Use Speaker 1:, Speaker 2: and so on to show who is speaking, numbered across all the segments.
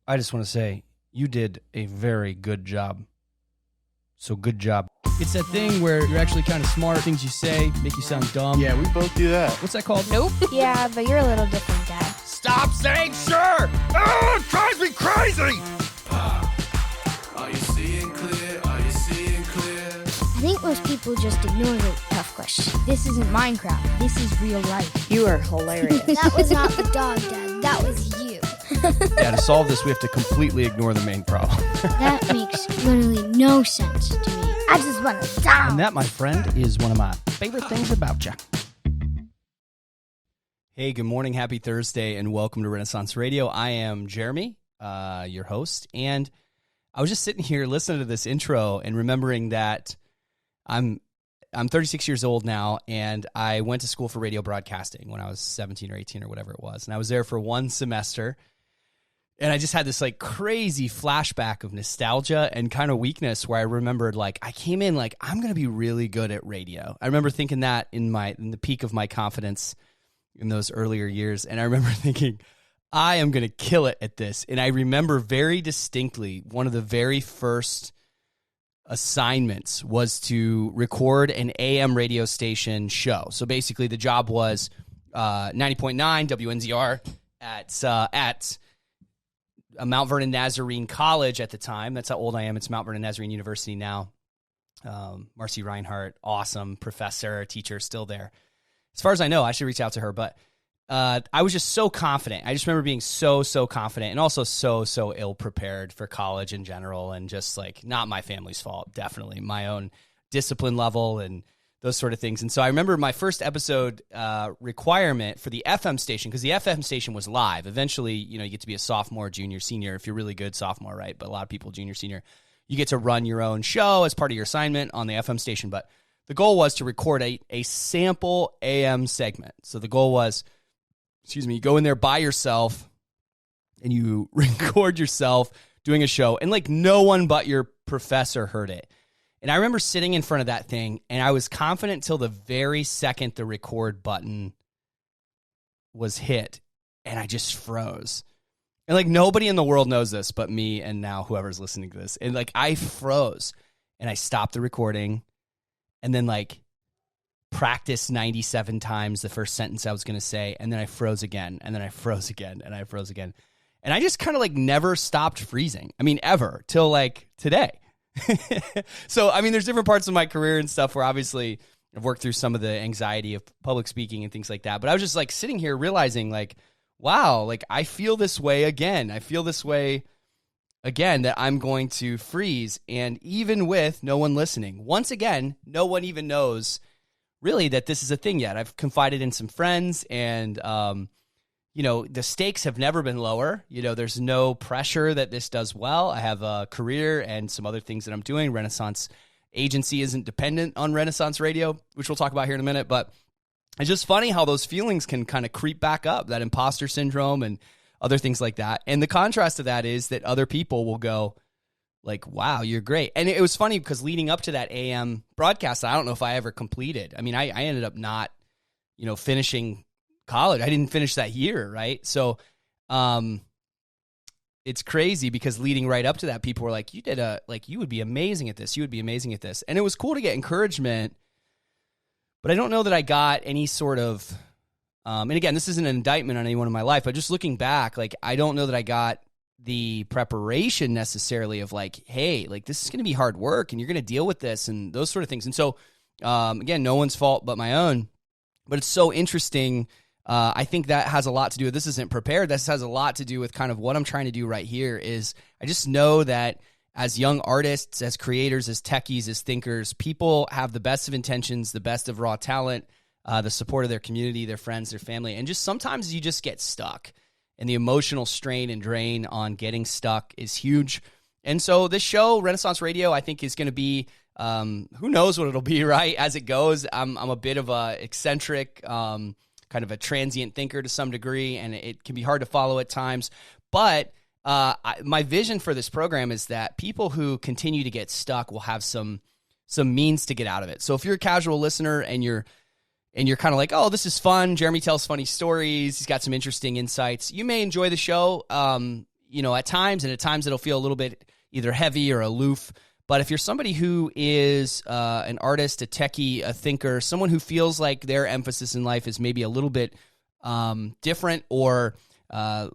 Speaker 1: I just want to say, you did a very good job. So good job. It's that thing where you're actually kind of smart. Things you say make you sound dumb.
Speaker 2: Yeah, we both do that.
Speaker 1: What's that called?
Speaker 3: Nope.
Speaker 4: Yeah, but you're a little different, Dad.
Speaker 1: Stop saying sure! Oh, it drives me crazy!
Speaker 5: Are you seeing clear? Are you seeing clear?
Speaker 4: I think most people just ignore the tough question. This isn't Minecraft. This is real life.
Speaker 3: You are hilarious.
Speaker 4: That was not the dog, Dad. That was you.
Speaker 1: Yeah, to solve this, we have to completely ignore the main problem.
Speaker 4: That makes literally no sense to me. I just want to die.
Speaker 1: And that, my friend, is one of my favorite things about you. Hey, good morning, happy Thursday, and welcome to Renaissance Radio. I am Jeremy, your host, and I was just sitting here listening to this intro and remembering that I'm 36 years old now, and I went to school for radio broadcasting when I was 17 or 18 or whatever it was, and I was there for one semester. And I just had this like crazy flashback of nostalgia and kind of weakness where I remembered like I came in like I'm going to be really good at radio. I remember thinking that in the peak of my confidence in those earlier years. And I remember thinking I am going to kill it at this. And I remember very distinctly one of the very first assignments was to record an AM radio station show. So basically the job was 90.9 WNZR at Mount Vernon Nazarene College at the time. That's how old I am. It's Mount Vernon Nazarene University now. Marcy Reinhardt, awesome professor, teacher, still there. As far as I know, I should reach out to her. But I was just so confident. I just remember being so confident and also so ill-prepared for college in general, and just like not my family's fault, definitely my own discipline level and those sort of things. And so I remember my first episode requirement for the FM station, because the FM station was live. Eventually, you get to be a sophomore, junior, senior, if you're really good sophomore, right? But a lot of people, junior, senior, you get to run your own show as part of your assignment on the FM station. But the goal was to record a sample AM segment. So the goal was, you go in there by yourself and you record yourself doing a show, and like no one but your professor heard it. And I remember sitting in front of that thing, and I was confident till the very second the record button was hit, and I just froze. And like nobody in the world knows this but me and now whoever's listening to this. And like I froze, and I stopped the recording, and then like practiced 97 times the first sentence I was going to say, and then I froze again, and then I froze again, and I froze again. And I just kind of like never stopped freezing. I mean, ever, till like today. So, I mean, there's different parts of my career and stuff where obviously I've worked through some of the anxiety of public speaking and things like that. But I was just like sitting here realizing like, wow, like I feel this way again. I feel this way again, that I'm going to freeze. And even with no one listening, once again, no one even knows really that this is a thing yet. I've confided in some friends, and, the stakes have never been lower. There's no pressure that this does well. I have a career and some other things that I'm doing. Renaissance Agency isn't dependent on Renaissance Radio, which we'll talk about here in a minute. But it's just funny how those feelings can kind of creep back up, that imposter syndrome and other things like that. And the contrast to that is that other people will go like, wow, you're great. And it was funny because leading up to that AM broadcast, I don't know if I ever completed. I mean, I ended up not, finishing college. I didn't finish that year, right? So it's crazy because leading right up to that, people were like, you would be amazing at this. You would be amazing at this. And it was cool to get encouragement, but I don't know that I got any sort of, and again, this isn't an indictment on anyone in my life, but just looking back, like, I don't know that I got the preparation necessarily of like, hey, like this is going to be hard work and you're going to deal with this and those sort of things. And so, again, no one's fault but my own, but it's so interesting. I think that has a lot to do with, this isn't prepared. This has a lot to do with kind of what I'm trying to do right here is I just know that as young artists, as creators, as techies, as thinkers, people have the best of intentions, the best of raw talent, the support of their community, their friends, their family. And just sometimes you just get stuck, and the emotional strain and drain on getting stuck is huge. And so this show, Renaissance Radio, I think is going to be, who knows what it'll be, right? As it goes, I'm a bit of a eccentric, kind of a transient thinker to some degree, and it can be hard to follow at times. But my vision for this program is that people who continue to get stuck will have some means to get out of it. So if you're a casual listener and you're kind of like, oh, this is fun, Jeremy tells funny stories, he's got some interesting insights, you may enjoy the show. at times, and at times it'll feel a little bit either heavy or aloof. But if you're somebody who is an artist, a techie, a thinker, someone who feels like their emphasis in life is maybe a little bit different or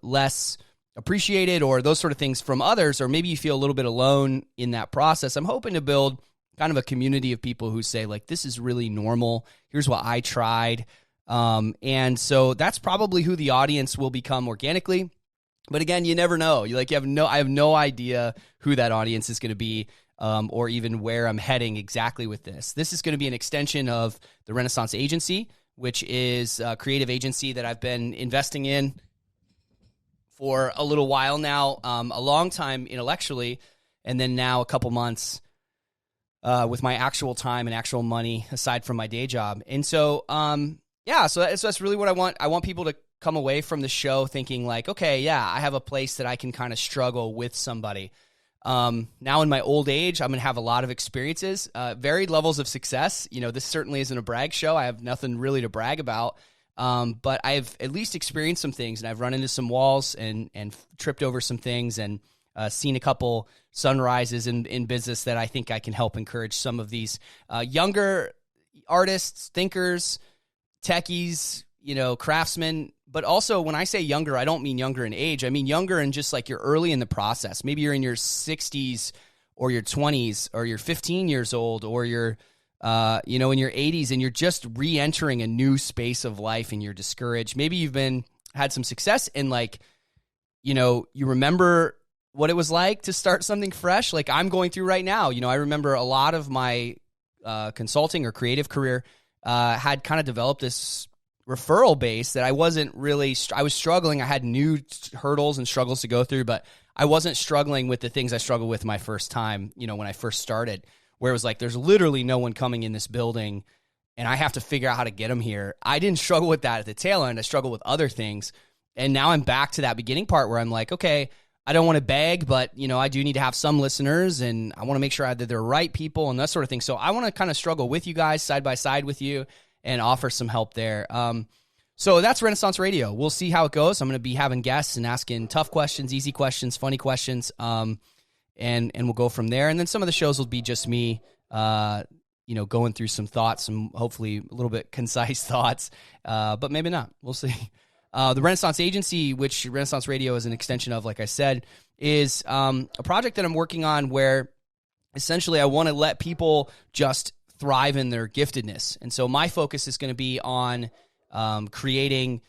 Speaker 1: less appreciated or those sort of things from others, or maybe you feel a little bit alone in that process, I'm hoping to build kind of a community of people who say, like, this is really normal. Here's what I tried. And so that's probably who the audience will become organically. But again, you never know. I have no idea who that audience is going to be, or even where I'm heading exactly with this. This is going to be an extension of the Renaissance Agency, which is a creative agency that I've been investing in for a little while now, a long time intellectually, and then now a couple months with my actual time and actual money aside from my day job. And so, so that's really what I want. I want people to come away from the show thinking like, okay, yeah, I have a place that I can kind of struggle with somebody. Now in my old age, I'm going to have a lot of experiences, varied levels of success. This certainly isn't a brag show. I have nothing really to brag about. But I've at least experienced some things, and I've run into some walls and tripped over some things and seen a couple sunrises in business that I think I can help encourage some of these younger artists, thinkers, techies, craftsmen. But also when I say younger, I don't mean younger in age. I mean younger in just like you're early in the process. Maybe you're in your 60s or your 20s or you're 15 years old or you're in your 80s and you're just re-entering a new space of life and you're discouraged. Maybe you've had some success and you remember what it was like to start something fresh like I'm going through right now. I remember a lot of my consulting or creative career had kind of developed this referral base that I wasn't really, I was struggling. I had new hurdles and struggles to go through, but I wasn't struggling with the things I struggled with my first time, when I first started, where it was like, there's literally no one coming in this building and I have to figure out how to get them here. I didn't struggle with that at the tail end. I struggled with other things. And now I'm back to that beginning part where I'm like, okay, I don't want to beg, but I do need to have some listeners and I want to make sure that they're right people and that sort of thing. So I want to kind of struggle with you guys side by side with you and offer some help there. So that's Renaissance Radio. We'll see how it goes. I'm going to be having guests and asking tough questions, easy questions, funny questions, and we'll go from there. And then some of the shows will be just me, going through some thoughts, some hopefully a little bit concise thoughts, but maybe not. We'll see. The Renaissance Agency, which Renaissance Radio is an extension of, like I said, is a project that I'm working on where essentially I want to let people just thrive in their giftedness. And so my focus is going to be on creating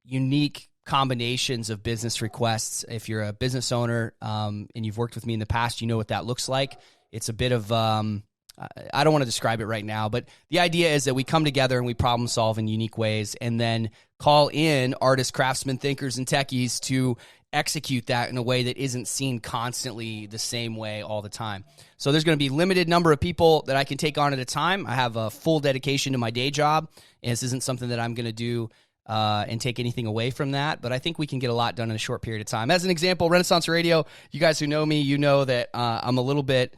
Speaker 1: unique combinations of business requests. If you're a business owner and you've worked with me in the past, you know what that looks like. It's a bit of, I don't want to describe it right now, but the idea is that we come together and we problem solve in unique ways and then call in artists, craftsmen, thinkers, and techies to execute that in a way that isn't seen constantly the same way all the time. So there's going to be limited number of people that I can take on at a time. I have a full dedication to my day job, and this isn't something that I'm going to do and take anything away from that, but I think we can get a lot done in a short period of time. As an example, Renaissance Radio, you guys who know me, you know that I'm a little bit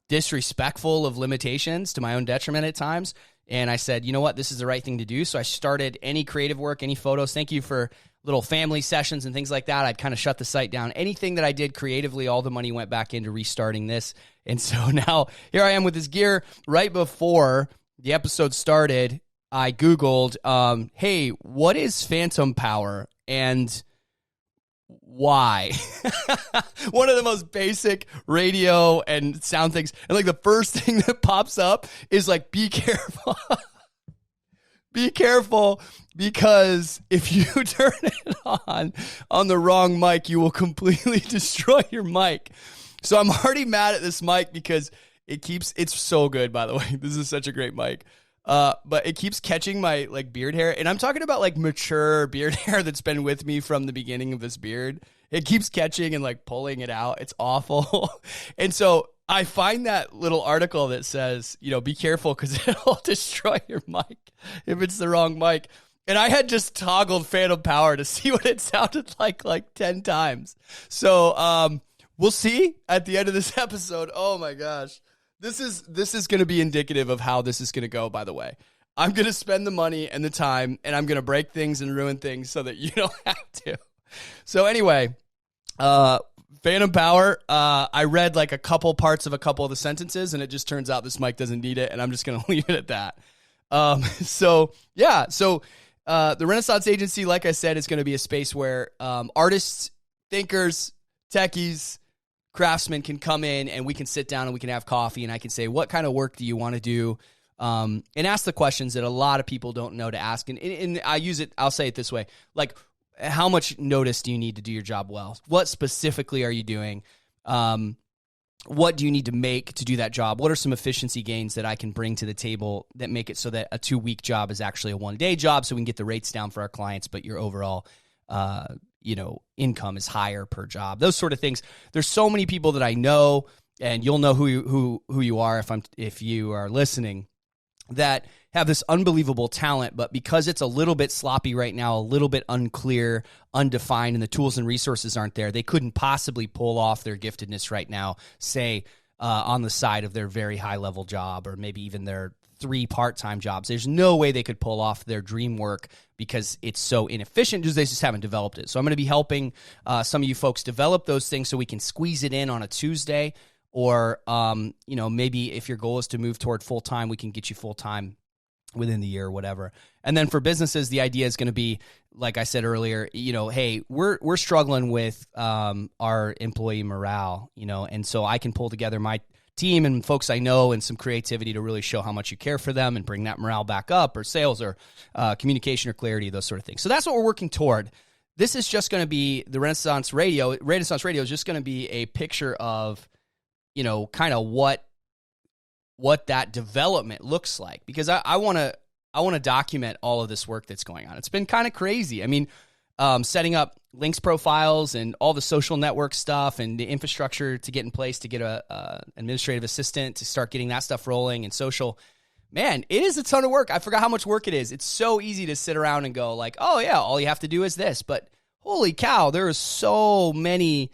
Speaker 1: disrespectful of limitations to my own detriment at times. And I said, you know what, this is the right thing to do. So I started any creative work, any photos. Thank you for little family sessions and things like that. I'd kind of shut the site down. Anything that I did creatively, all the money went back into restarting this. And so now here I am with this gear. Right before the episode started, I Googled, hey, what is phantom power and why? One of the most basic radio and sound things. And like the first thing that pops up is like, be careful. Be careful, because if you turn it on the wrong mic, you will completely destroy your mic. So I'm already mad at this mic because it's so good, by the way. This is such a great mic. But it keeps catching my like beard hair. And I'm talking about like mature beard hair that's been with me from the beginning of this beard. It keeps catching and like pulling it out. It's awful. And so I find that little article that says, be careful because it'll destroy your mic if it's the wrong mic. And I had just toggled phantom power to see what it sounded like 10 times. So we'll see at the end of this episode. Oh my gosh. This is going to be indicative of how this is going to go, by the way. I'm going to spend the money and the time, and I'm going to break things and ruin things so that you don't have to. So anyway, Phantom Power, I read like a couple parts of a couple of the sentences, and it just turns out this mic doesn't need it, and I'm just going to leave it at that. So the Renaissance Agency, like I said, is going to be a space where artists, thinkers, techies, craftsmen can come in, and we can sit down and we can have coffee, and I can say, what kind of work do you want to do? And ask the questions that a lot of people don't know to ask. And I'll say it this way, like, how much notice do you need to do your job well? What specifically are you doing? What do you need to make to do that job? What are some efficiency gains that I can bring to the table that make it so that a 2-week job is actually a 1-day job, so we can get the rates down for our clients, but your overall, income is higher per job? Those sort of things. There's so many people that I know, and you'll know who you are if you are listening, that have this unbelievable talent, but because it's a little bit sloppy right now, a little bit unclear, undefined, and the tools and resources aren't there, they couldn't possibly pull off their giftedness right now, say, on the side of their very high-level job, or maybe even their 3 part-time jobs. There's no way they could pull off their dream work because it's so inefficient, because they just haven't developed it. So I'm going to be helping some of you folks develop those things so we can squeeze it in on a Tuesday. Or, maybe if your goal is to move toward full-time, we can get you full-time within the year or whatever. And then for businesses, the idea is going to be, like I said earlier, hey, we're struggling with our employee morale, and so I can pull together my team and folks I know and some creativity to really show how much you care for them and bring that morale back up, or sales, or communication or clarity, those sort of things. So that's what we're working toward. This is just going to be the Renaissance Radio. Renaissance Radio is just going to be a picture of kind of what that development looks like, because I want to document all of this work that's going on. It's been kind of crazy. I mean, setting up links profiles and all the social network stuff and the infrastructure to get in place to get a administrative assistant to start getting that stuff rolling, and social. Man, it is a ton of work. I forgot how much work it is. It's so easy to sit around and go like, oh yeah, all you have to do is this. But holy cow, there are so many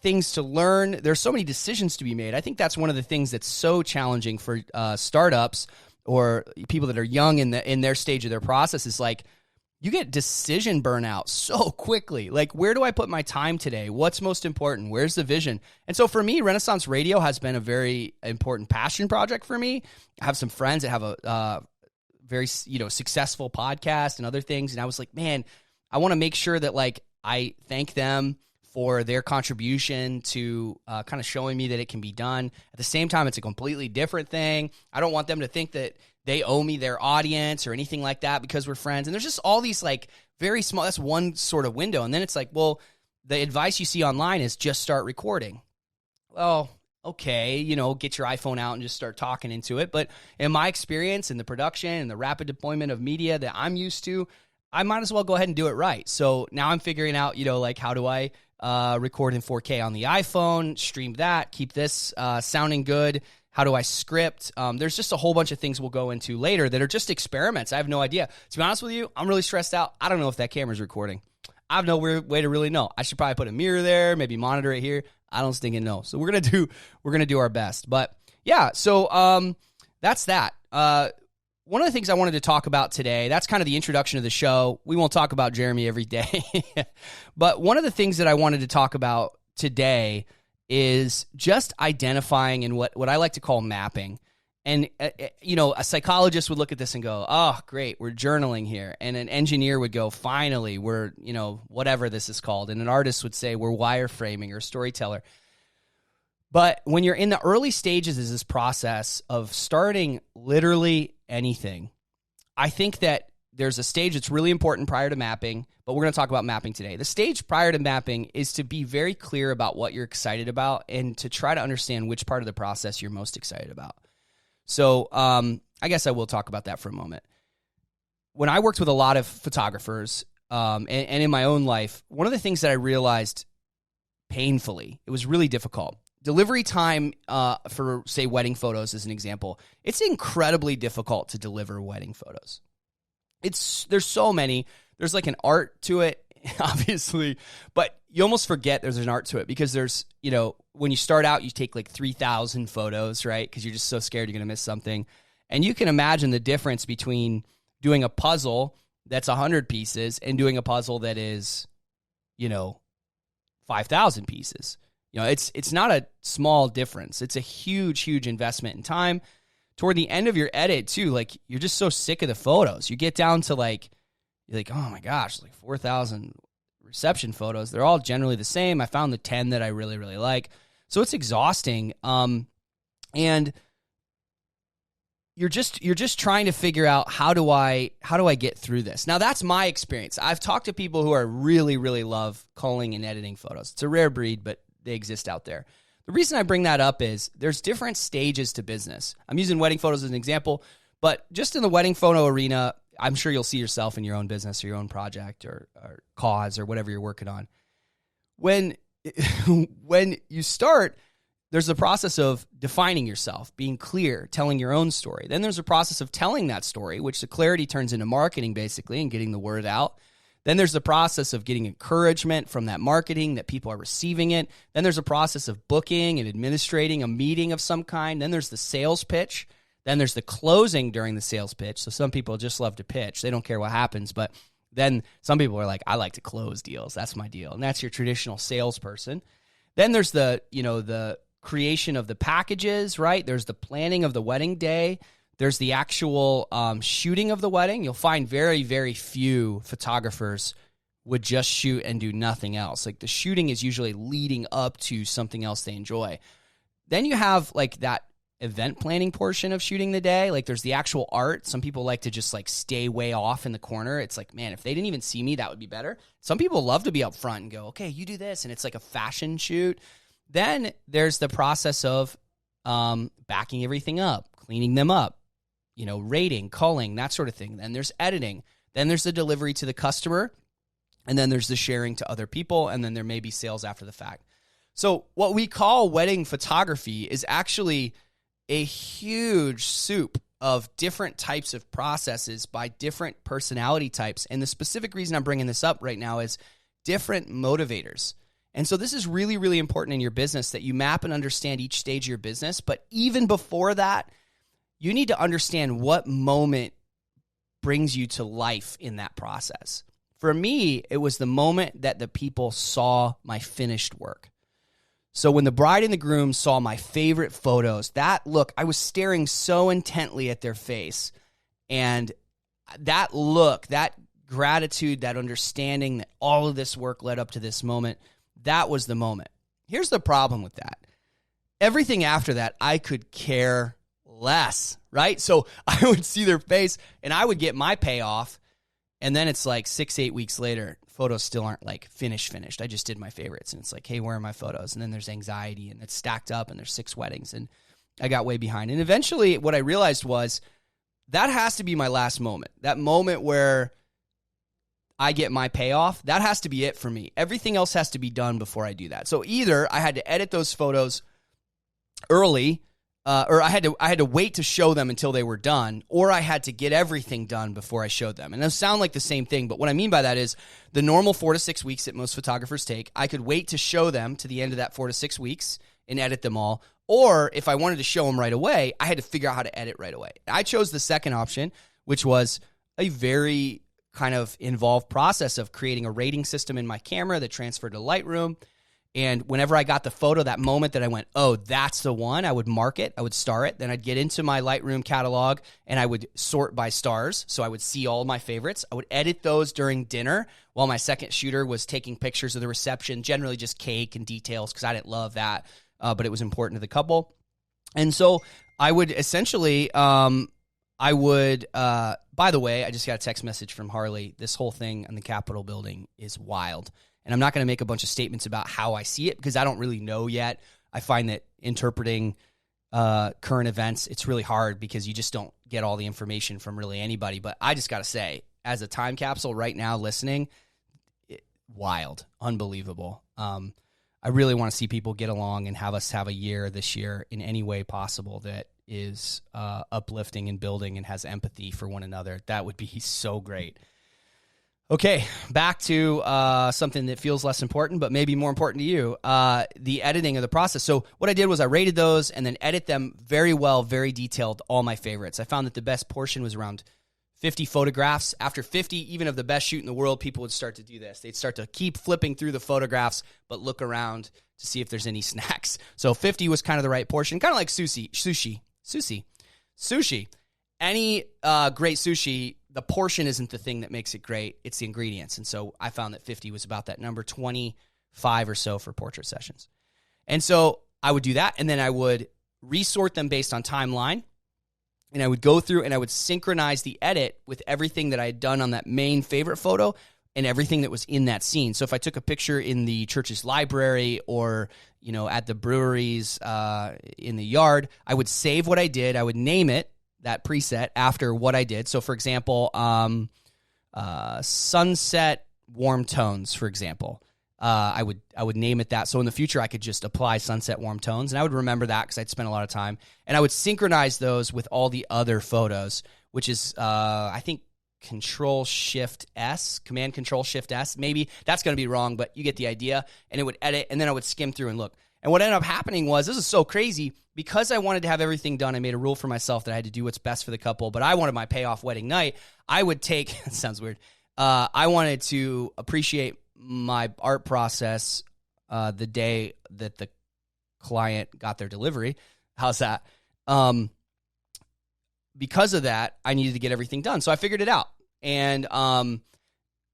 Speaker 1: things to learn. There's so many decisions to be made. I think that's one of the things that's so challenging for startups or people that are young in their stage of their process, is like, you get decision burnout so quickly. Like, where do I put my time today? What's most important? Where's the vision? And so for me, Renaissance Radio has been a very important passion project for me. I have some friends that have a very successful podcast and other things, and I was like, man, I want to make sure that like I thank them for their contribution to kind of showing me that it can be done. At the same time, it's a completely different thing. I don't want them to think that they owe me their audience or anything like that because we're friends. And there's just all these like very small, that's one sort of window. And then it's like, well, the advice you see online is just start recording. Well, okay, get your iPhone out and just start talking into it. But in my experience in the production and the rapid deployment of media that I'm used to, I might as well go ahead and do it right. So now I'm figuring out, like, how do I record in 4K on the iPhone, stream that, keep this sounding good? How do I script? There's just a whole bunch of things we'll go into later that are just experiments. I have no idea. To be honest with you, I'm really stressed out. I don't know if that camera's recording. I have no way to really know. I should probably put a mirror there, maybe monitor it here. I don't stinking know. So we're gonna do our best. But yeah, so that's that. One of the things I wanted to talk about today, that's kind of the introduction of the show. We won't talk about Jeremy every day. But one of the things that I wanted to talk about today is just identifying and what I like to call mapping. And, a psychologist would look at this and go, oh, great, we're journaling here. And an engineer would go, finally, we're, whatever this is called. And an artist would say, we're wireframing, or a storyteller. But when you're in the early stages of this process of starting literally anything, I think that there's a stage that's really important prior to mapping, but we're going to talk about mapping today. The stage prior to mapping is to be very clear about what you're excited about and to try to understand which part of the process you're most excited about. So I guess I will talk about that for a moment. When I worked with a lot of photographers and in my own life, one of the things that I realized painfully, it was really difficult. Delivery time for, say, wedding photos as an example, it's incredibly difficult to deliver wedding photos. There's so many. There's like an art to it, obviously, but you almost forget there's an art to it because there's, when you start out, you take like 3,000 photos, right? Because you're just so scared you're going to miss something. And you can imagine the difference between doing a puzzle that's 100 pieces and doing a puzzle that is, 5,000 pieces. It's not a small difference. It's a huge, huge investment in time. Toward the end of your edit too, like you're just so sick of the photos. You get down to you're like, oh my gosh, like 4,000 reception photos. They're all generally the same. I found the 10 that I really, really like. So it's exhausting. And you're just trying to figure out how do I get through this. Now that's my experience. I've talked to people who are really, really love culling and editing photos. It's a rare breed, but they exist out there. The reason I bring that up is there's different stages to business. I'm using wedding photos as an example, but just in the wedding photo arena, I'm sure you'll see yourself in your own business or your own project or cause or whatever you're working on. When you start, there's a process of defining yourself, being clear, telling your own story. Then there's a process of telling that story, which the clarity turns into marketing basically and getting the word out. Then there's the process of getting encouragement from that marketing, that people are receiving it. Then there's a process of booking and administrating a meeting of some kind. Then there's the sales pitch. Then there's the closing during the sales pitch. So some people just love to pitch. They don't care what happens. But then some people are like, I like to close deals. That's my deal. And that's your traditional salesperson. Then there's the creation of the packages, right? There's the planning of the wedding day. There's the actual shooting of the wedding. You'll find very, very few photographers would just shoot and do nothing else. Like the shooting is usually leading up to something else they enjoy. Then you have like that event planning portion of shooting the day. Like there's the actual art. Some people like to just like stay way off in the corner. It's like, man, if they didn't even see me, that would be better. Some people love to be up front and go, okay, you do this. And it's like a fashion shoot. Then there's the process of backing everything up, cleaning them up, rating, culling, that sort of thing. Then there's editing. Then there's the delivery to the customer. And then there's the sharing to other people. And then there may be sales after the fact. So what we call wedding photography is actually a huge soup of different types of processes by different personality types. And the specific reason I'm bringing this up right now is different motivators. And so this is really, really important in your business that you map and understand each stage of your business. But even before that, you need to understand what moment brings you to life in that process. For me, it was the moment that the people saw my finished work. So when the bride and the groom saw my favorite photos, that look, I was staring so intently at their face. And that look, that gratitude, that understanding that all of this work led up to this moment, that was the moment. Here's the problem with that. Everything after that, I could care less, right? So I would see their face and I would get my payoff. And then it's like 6-8 weeks later, photos still aren't like finished. I just did my favorites. And it's like, hey, where are my photos? And then there's anxiety and it's stacked up and there's 6 weddings and I got way behind. And eventually what I realized was that has to be my last moment. That moment where I get my payoff, that has to be it for me. Everything else has to be done before I do that. So either I had to edit those photos early, or I had to wait to show them until they were done, or I had to get everything done before I showed them. And those sound like the same thing, but what I mean by that is the normal 4 to 6 weeks that most photographers take, I could wait to show them to the end of that 4 to 6 weeks and edit them all. Or if I wanted to show them right away, I had to figure out how to edit right away. I chose the second option, which was a very kind of involved process of creating a rating system in my camera that transferred to Lightroom. And whenever I got the photo, that moment that I went, oh, that's the one, I would mark it, I would star it. Then I'd get into my Lightroom catalog and I would sort by stars. So I would see all my favorites. I would edit those during dinner while my second shooter was taking pictures of the reception, generally just cake and details because I didn't love that, but it was important to the couple. And so I would essentially, by the way, I just got a text message from Harley. This whole thing in the Capitol building is wild. And I'm not going to make a bunch of statements about how I see it because I don't really know yet. I find that interpreting current events, it's really hard because you just don't get all the information from really anybody. But I just got to say, as a time capsule right now listening, wild, unbelievable. I really want to see people get along and have us have a year this year in any way possible that is uplifting and building and has empathy for one another. That would be so great. Okay, back to something that feels less important, but maybe more important to you, the editing of the process. So what I did was I rated those and then edit them very well, very detailed, all my favorites. I found that the best portion was around 50 photographs. After 50, even of the best shoot in the world, people would start to do this. They'd start to keep flipping through the photographs, but look around to see if there's any snacks. So 50 was kind of the right portion, kind of like sushi. Any great sushi, the portion isn't the thing that makes it great. It's the ingredients. And so I found that 50 was about that number, 25 or so for portrait sessions. And so I would do that, and then I would resort them based on timeline. And I would go through and I would synchronize the edit with everything that I had done on that main favorite photo and everything that was in that scene. So if I took a picture in the church's library or, at the breweries in the yard, I would save what I did. I would name it, that preset, after what I did. So for example, sunset warm tones, for example. I would name it that. So in the future, I could just apply sunset warm tones, and I would remember that because I'd spent a lot of time. And I would synchronize those with all the other photos, which is, I think, Command Control Shift S. Maybe that's going to be wrong, but you get the idea. And it would edit, and then I would skim through and look. And what ended up happening was, this is so crazy, because I wanted to have everything done, I made a rule for myself that I had to do what's best for the couple, but I wanted my payoff wedding night. I would take, it sounds weird, I wanted to appreciate my art process the day that the client got their delivery. How's that? Because of that, I needed to get everything done. So I figured it out. And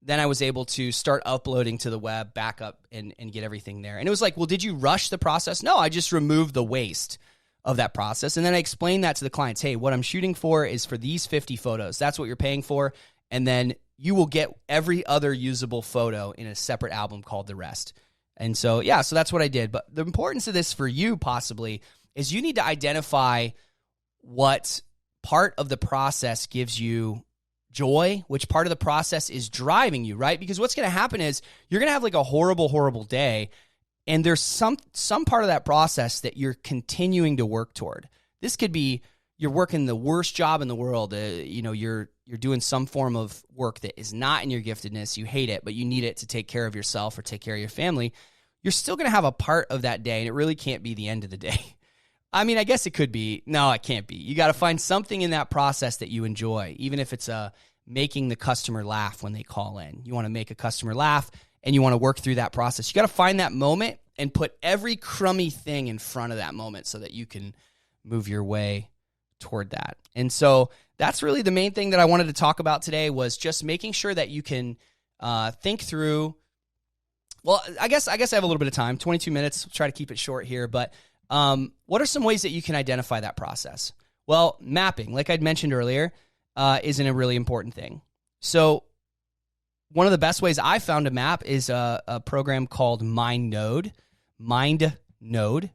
Speaker 1: then I was able to start uploading to the web, back up, and get everything there. And it was like, well, did you rush the process? No, I just removed the waste of that process. And then I explained that to the clients. Hey, what I'm shooting for is for these 50 photos. That's what you're paying for. And then you will get every other usable photo in a separate album called The Rest. And so, so that's what I did. But the importance of this for you possibly is you need to identify what part of the process gives you joy, which part of the process is driving you, right? Because what's going to happen is you're going to have like a horrible, horrible day, and there's some part of that process that you're continuing to work toward. This could be you're working the worst job in the world. You're doing some form of work that is not in your giftedness. You hate it, but you need it to take care of yourself or take care of your family. You're still going to have a part of that day, and it really can't be the end of the day. I mean, I guess it could be. No, it can't be. You got to find something in that process that you enjoy, even if it's making the customer laugh when they call in. You want to make a customer laugh, and you want to work through that process. You got to find that moment and put every crummy thing in front of that moment so that you can move your way toward that. And so that's really the main thing that I wanted to talk about today, was just making sure that you can think through. Well, I guess I have a little bit of time, 22 minutes. We'll try to keep it short here, but what are some ways that you can identify that process? Well, mapping, like I'd mentioned earlier, isn't a really important thing. So one of the best ways I found to map is a program called MindNode.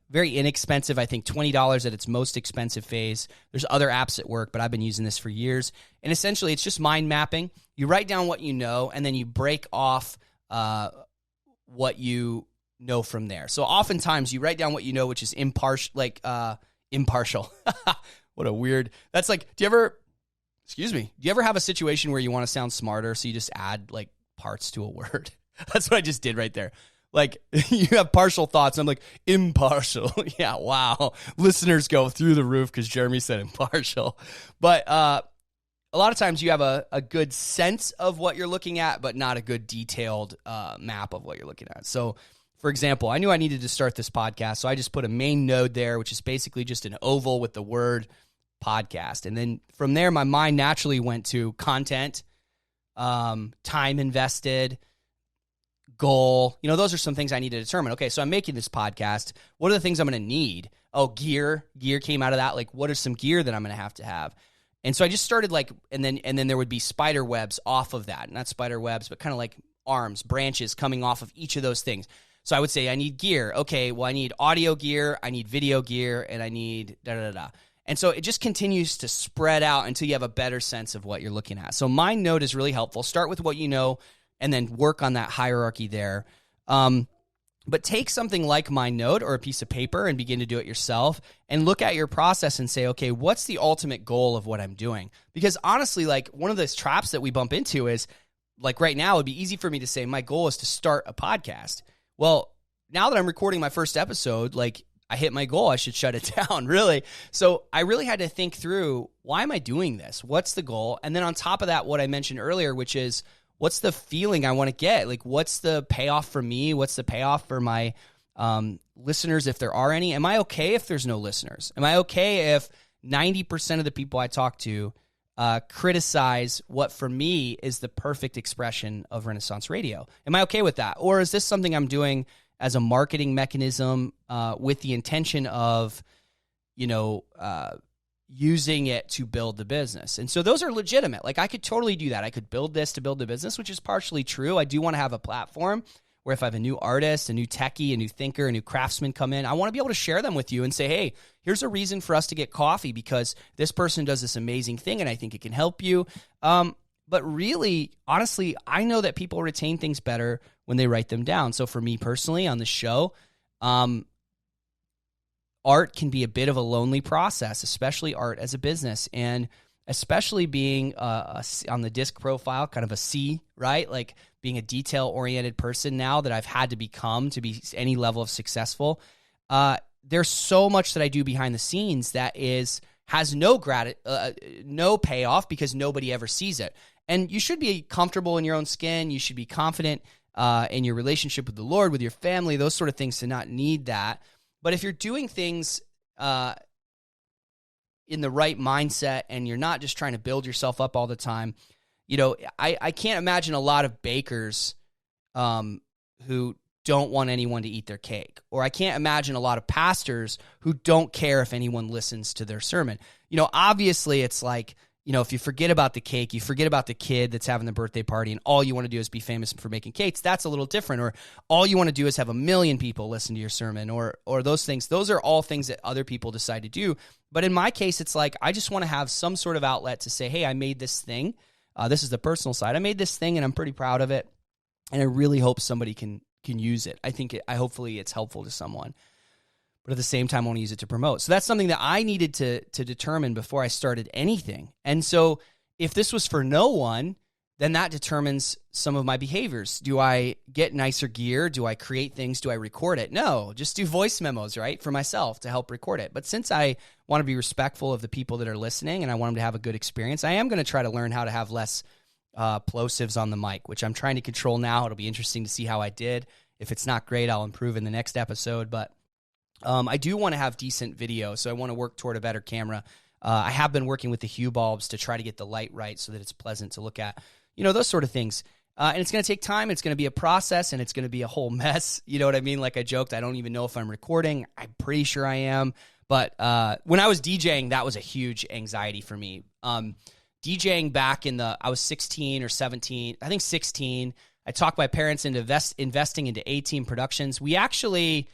Speaker 1: Very inexpensive, I think $20 at its most expensive phase. There's other apps that work, but I've been using this for years. And essentially, it's just mind mapping. You write down what you know, and then you break off what you know from there. So oftentimes, you write down what you know, which is impartial. What a weird. That's like, do you ever have a situation where you want to sound smarter, so you just add like parts to a word? That's what I just did right there. Like, you have partial thoughts. I'm like, impartial. Yeah, wow. Listeners go through the roof because Jeremy said impartial. But a lot of times you have a good sense of what you're looking at, but not a good detailed map of what you're looking at. So, for example, I knew I needed to start this podcast, so I just put a main node there, which is basically just an oval with the word podcast. And then from there, my mind naturally went to content, time invested, goal. Those are some things I need to determine. Okay, so I'm making this podcast. What are the things I'm going to need? Oh, gear. Gear came out of that. Like, what are some gear that I'm going to have? And so I just started and then there would be spider webs off of that. Not spider webs, but kind of like arms, branches coming off of each of those things. So I would say I need gear. Okay, well, I need audio gear, I need video gear, and I need da-da-da-da. And so it just continues to spread out until you have a better sense of what you're looking at. So MindNode is really helpful. Start with what you know, and then work on that hierarchy there. But take something like MindNode or a piece of paper and begin to do it yourself and look at your process and say, okay, what's the ultimate goal of what I'm doing? Because honestly, like one of those traps that we bump into is like right now, it'd be easy for me to say my goal is to start a podcast. Well, now that I'm recording my first episode, like I hit my goal. I should shut it down, really. So I really had to think through, why am I doing this? What's the goal? And then on top of that, what I mentioned earlier, which is, what's the feeling I want to get? Like, what's the payoff for me? What's the payoff for my listeners, if there are any? Am I okay if there's no listeners? Am I okay if 90% of the people I talk to criticize what for me is the perfect expression of Renaissance Radio? Am I okay with that? Or is this something I'm doing as a marketing mechanism with the intention of, using it to build the business? And so those are legitimate. Like, I could totally do that. I could build this to build the business, which is partially true. I do want to have a platform where if I have a new artist, a new techie, a new thinker, a new craftsman come in, I want to be able to share them with you and say, hey, here's a reason for us to get coffee because this person does this amazing thing and I think it can help you. But really, honestly, I know that people retain things better when they write them down. So for me personally on the show, art can be a bit of a lonely process, especially art as a business, and especially being on the disc profile, kind of a C, right? Like being a detail-oriented person now that I've had to become to be any level of successful. There's so much that I do behind the scenes that has no payoff because nobody ever sees it. And you should be comfortable in your own skin. You should be confident in your relationship with the Lord, with your family, those sort of things, to not need that. But if you're doing things in the right mindset and you're not just trying to build yourself up all the time, I can't imagine a lot of bakers who don't want anyone to eat their cake. Or I can't imagine a lot of pastors who don't care if anyone listens to their sermon. Obviously it's like, if you forget about the cake, you forget about the kid that's having the birthday party and all you want to do is be famous for making cakes, that's a little different. Or all you want to do is have 1 million people listen to your sermon, or those things. Those are all things that other people decide to do. But in my case, it's like, I just want to have some sort of outlet to say, hey, I made this thing. This is the personal side. I made this thing and I'm pretty proud of it. And I really hope somebody can use it. Hopefully it's helpful to someone. But at the same time, I want to use it to promote. So that's something that I needed to determine before I started anything. And so if this was for no one, then that determines some of my behaviors. Do I get nicer gear? Do I create things? Do I record it? No, just do voice memos, right, for myself to help record it. But since I want to be respectful of the people that are listening and I want them to have a good experience, I am going to try to learn how to have less plosives on the mic, which I'm trying to control now. It'll be interesting to see how I did. If it's not great, I'll improve in the next episode. But I do want to have decent video, so I want to work toward a better camera. I have been working with the hue bulbs to try to get the light right so that it's pleasant to look at, those sort of things. And it's going to take time. It's going to be a process, and it's going to be a whole mess. You know what I mean? Like I joked, I don't even know if I'm recording. I'm pretty sure I am. But when I was DJing, that was a huge anxiety for me. DJing back I was 16 or 17, I think 16. I talked my parents into investing into A-Team Productions. We actually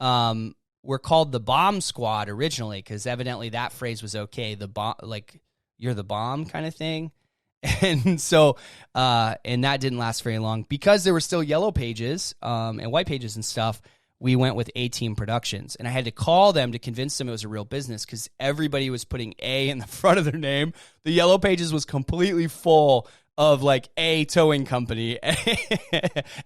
Speaker 1: were called the Bomb Squad originally because evidently that phrase was okay. The bomb, like you're the bomb kind of thing. And so, and that didn't last very long because there were still yellow pages and white pages and stuff. We went with A-Team Productions, and I had to call them to convince them it was a real business because everybody was putting A in the front of their name. The yellow pages was completely full of like A Towing Company,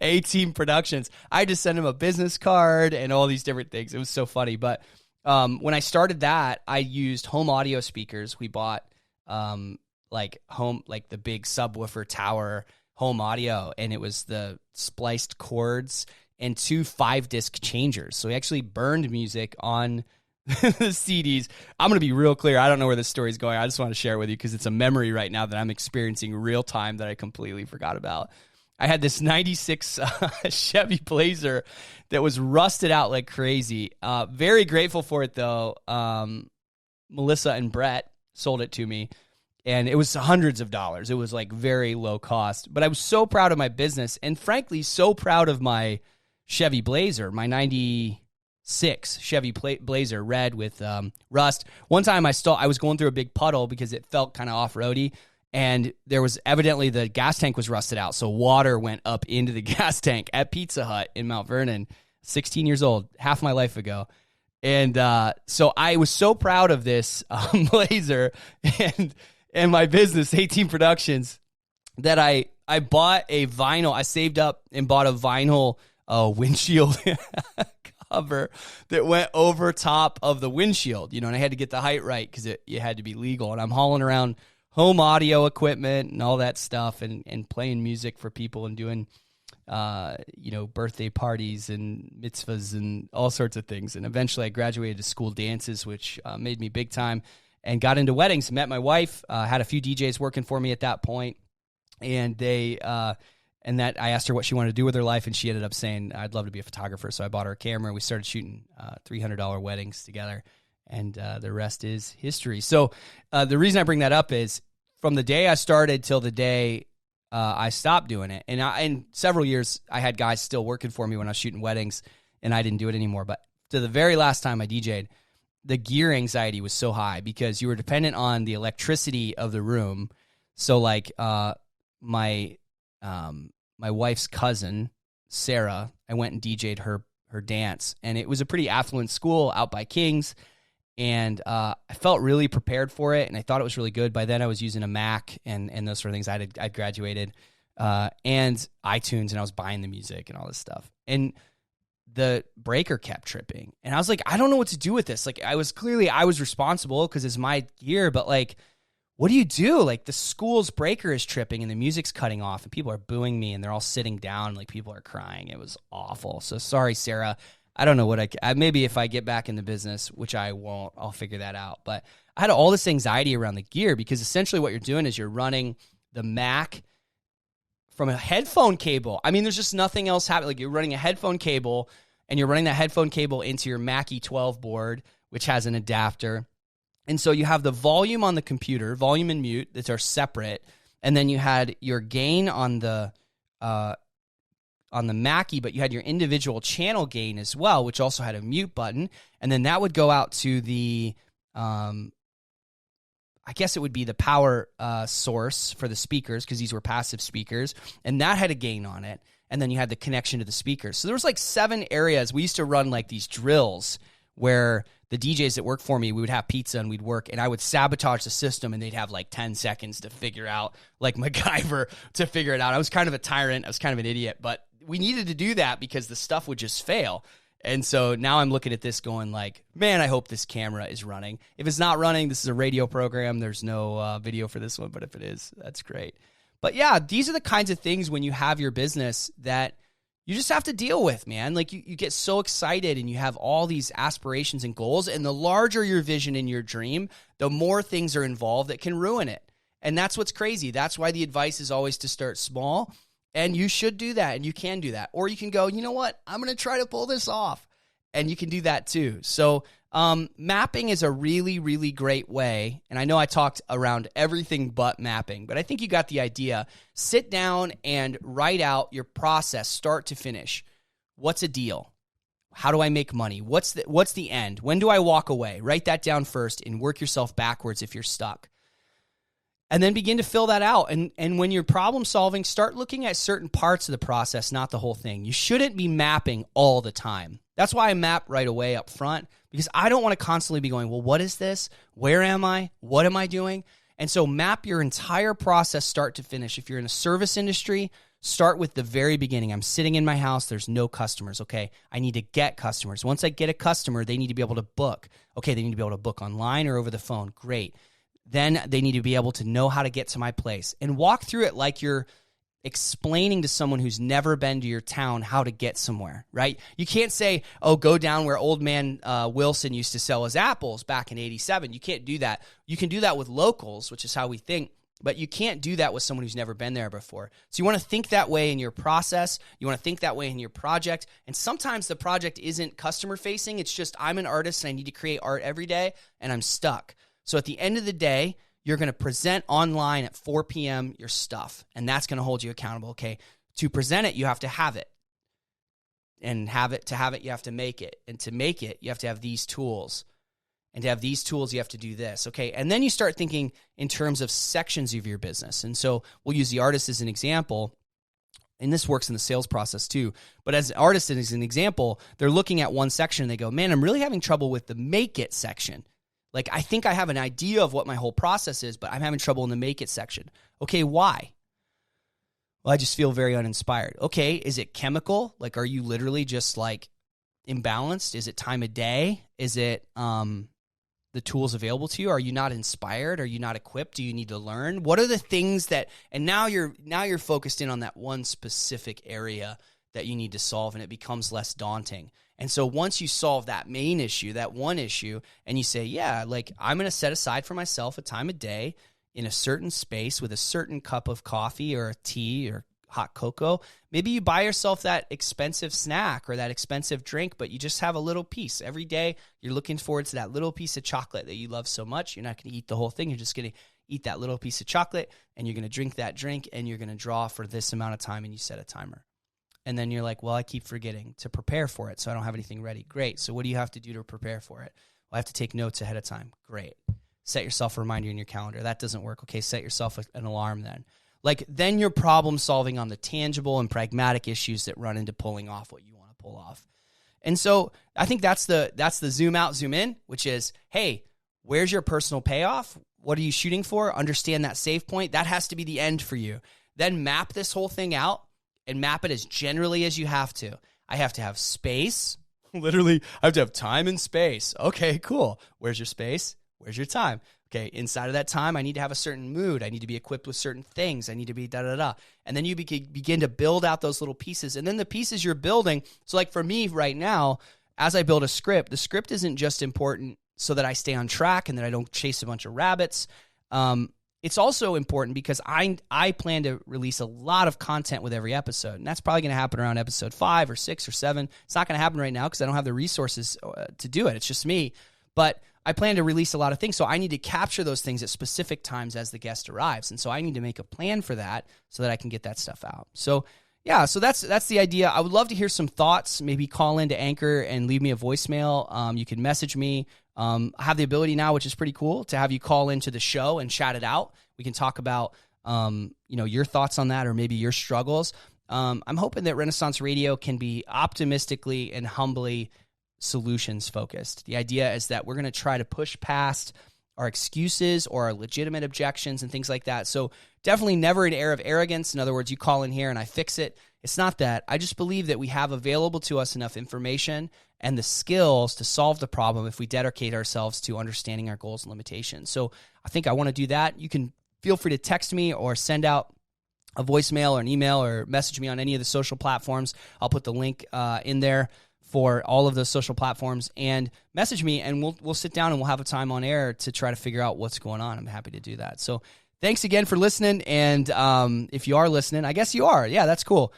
Speaker 1: A-Team Productions. I had to send them a business card and all these different things. It was so funny. But when I started that, I used home audio speakers. We bought the big subwoofer tower home audio, and it was the spliced cords and 2 5-disc changers. So we actually burned music on the CDs. I'm going to be real clear. I don't know where this story is going. I just want to share it with you because it's a memory right now that I'm experiencing real time that I completely forgot about. I had this 96 Chevy Blazer that was rusted out like crazy. Very grateful for it, though. Melissa and Brett sold it to me, and it was hundreds of dollars. It was like very low cost. But I was so proud of my business and, frankly, so proud of my Chevy Blazer, my 96 Chevy Blazer, red with rust. One time I was going through a big puddle because it felt kind of off-roady, and there was evidently the gas tank was rusted out, so water went up into the gas tank at Pizza Hut in Mount Vernon, 16 years old, half my life ago. And so I was so proud of this Blazer and my business, A-Team Productions, that I bought a vinyl. I saved up and bought a vinyl windshield cover that went over top of the windshield, and I had to get the height right because it had to be legal. And I'm hauling around home audio equipment and all that stuff and playing music for people and doing, birthday parties and mitzvahs and all sorts of things. And eventually I graduated to school dances, which made me big time, and got into weddings, met my wife, had a few DJs working for me at that point. And and that I asked her what she wanted to do with her life, and she ended up saying, I'd love to be a photographer. So I bought her a camera. We started shooting $300 weddings together, and the rest is history. So the reason I bring that up is from the day I started till the day I stopped doing it, and in several years I had guys still working for me when I was shooting weddings, and I didn't do it anymore. But to the very last time I DJ'd, the gear anxiety was so high because you were dependent on the electricity of the room. So like my wife's cousin, Sarah, I went and DJ'd her dance, and it was a pretty affluent school out by Kings, and I felt really prepared for it, and I thought it was really good. By then I was using a Mac and those sort of things. I'd graduated, and iTunes, and I was buying the music and all this stuff. And the breaker kept tripping, and I was like, I don't know what to do with this. Like, I was responsible because it's my gear, but like, what do you do? Like, the school's breaker is tripping and the music's cutting off and people are booing me and they're all sitting down. Like, people are crying. It was awful. So sorry, Sarah. I don't know what maybe if I get back in the business, which I won't, I'll figure that out. But I had all this anxiety around the gear because essentially what you're doing is you're running the Mac from a headphone cable. I mean, there's just nothing else happening. Like, you're running a headphone cable and you're running that headphone cable into your Mac E12 board, which has an adapter. And so you have the volume on the computer, volume and mute, that are separate, and then you had your gain on the Mackie, but you had your individual channel gain as well, which also had a mute button, and then that would go out to the, I guess it would be the power source for the speakers, because these were passive speakers, and that had a gain on it, and then you had the connection to the speakers. So there was like 7 areas. We used to run like these drills where the DJs that worked for me, we would have pizza and we'd work, and I would sabotage the system, and they'd have like 10 seconds to figure out, like MacGyver, to figure it out. I was kind of a tyrant. I was kind of an idiot, but we needed to do that because the stuff would just fail. And so now I'm looking at this going like, man, I hope this camera is running. If it's not running, this is a radio program. There's no video for this one, but if it is, that's great. But yeah, these are the kinds of things when you have your business that you just have to deal with, man. Like, you get so excited and you have all these aspirations and goals, and the larger your vision and your dream, the more things are involved that can ruin it. And that's what's crazy. That's why the advice is always to start small, and you should do that, and you can do that. Or you can go, you know what? I'm going to try to pull this off, and you can do that too. So mapping is a really, really great way. And I know I talked around everything but mapping, but I think you got the idea. Sit down and write out your process, start to finish. What's a deal? How do I make money? What's the end? When do I walk away? Write that down first and work yourself backwards if you're stuck. And then begin to fill that out. And when you're problem solving, start looking at certain parts of the process, not the whole thing. You shouldn't be mapping all the time. That's why I map right away up front, because I don't want to constantly be going, well, what is this? Where am I? What am I doing? And so map your entire process start to finish. If you're in a service industry, start with the very beginning. I'm sitting in my house. There's no customers. Okay, I need to get customers. Once I get a customer, they need to be able to book. Okay, they need to be able to book online or over the phone. Great. Then they need to be able to know how to get to my place, and walk through it like you're explaining to someone who's never been to your town how to get somewhere, right? You can't say, oh, go down where old man Wilson used to sell his apples back in 87. You can't do that. You can do that with locals, which is how we think, but you can't do that with someone who's never been there before. So you want to think that way in your process. You want to think that way in your project. And sometimes the project isn't customer facing. It's just, I'm an artist and I need to create art every day and I'm stuck. So at the end of the day, you're going to present online at 4 p.m. your stuff, and that's going to hold you accountable. Okay, to present it, you have to have it. And to have it, you have to make it. And to make it, you have to have these tools. And to have these tools, you have to do this. Okay, and then you start thinking in terms of sections of your business. And so we'll use the artist as an example. And this works in the sales process too. But as an artist as an example, they're looking at one section and they go, man, I'm really having trouble with the make it section. Like, I think I have an idea of what my whole process is, but I'm having trouble in the make it section. Okay, why? Well, I just feel very uninspired. Okay, is it chemical? Like, are you literally just like imbalanced? Is it time of day? Is it the tools available to you? Are you not inspired? Are you not equipped? Do you need to learn? What are the things that, and now you're focused in on that one specific area that you need to solve, and it becomes less daunting. And so once you solve that main issue, that one issue, and you say, yeah, like I'm going to set aside for myself a time of day in a certain space with a certain cup of coffee or tea or hot cocoa. Maybe you buy yourself that expensive snack or that expensive drink, but you just have a little piece. Every day you're looking forward to that little piece of chocolate that you love so much. You're not going to eat the whole thing. You're just going to eat that little piece of chocolate, and you're going to drink that drink, and you're going to draw for this amount of time, and you set a timer. And then you're like, well, I keep forgetting to prepare for it, so I don't have anything ready. Great. So what do you have to do to prepare for it? Well, I have to take notes ahead of time. Great. Set yourself a reminder in your calendar. That doesn't work. Okay, set yourself an alarm then. Like, then you're problem solving on the tangible and pragmatic issues that run into pulling off what you want to pull off. And so I think that's the zoom out, zoom in, which is, hey, where's your personal payoff? What are you shooting for? Understand that save point. That has to be the end for you. Then map this whole thing out and map it as generally as you have to. I have to have space. Literally, I have to have time and space. Okay, cool. Where's your space? Where's your time? Okay, inside of that time, I need to have a certain mood. I need to be equipped with certain things. I need to be da-da-da. And then you begin to build out those little pieces. And then the pieces you're building, so like for me right now, as I build a script, the script isn't just important so that I stay on track and that I don't chase a bunch of rabbits. It's also important because I plan to release a lot of content with every episode. And that's probably going to happen around episode 5 or 6 or 7. It's not going to happen right now because I don't have the resources to do it. It's just me. But I plan to release a lot of things, so I need to capture those things at specific times as the guest arrives. And so I need to make a plan for that so that I can get that stuff out. So yeah, so that's the idea. I would love to hear some thoughts. Maybe call into Anchor and leave me a voicemail. You can message me. I have the ability now, which is pretty cool, to have you call into the show and chat it out. We can talk about your thoughts on that or maybe your struggles. I'm hoping that Renaissance Radio can be optimistically and humbly solutions focused. The idea is that we're going to try to push past our excuses or our legitimate objections and things like that. So definitely never an air of arrogance. In other words, you call in here and I fix it. It's not that. I just believe that we have available to us enough information and the skills to solve the problem if we dedicate ourselves to understanding our goals and limitations. So I think I want to do that. You can feel free to text me or send out a voicemail or an email or message me on any of the social platforms. I'll put the link in there for all of those social platforms, and message me, and we'll sit down and we'll have a time on air to try to figure out what's going on. I'm happy to do that. So thanks again for listening, and if you are listening, I guess you are. Yeah, that's cool.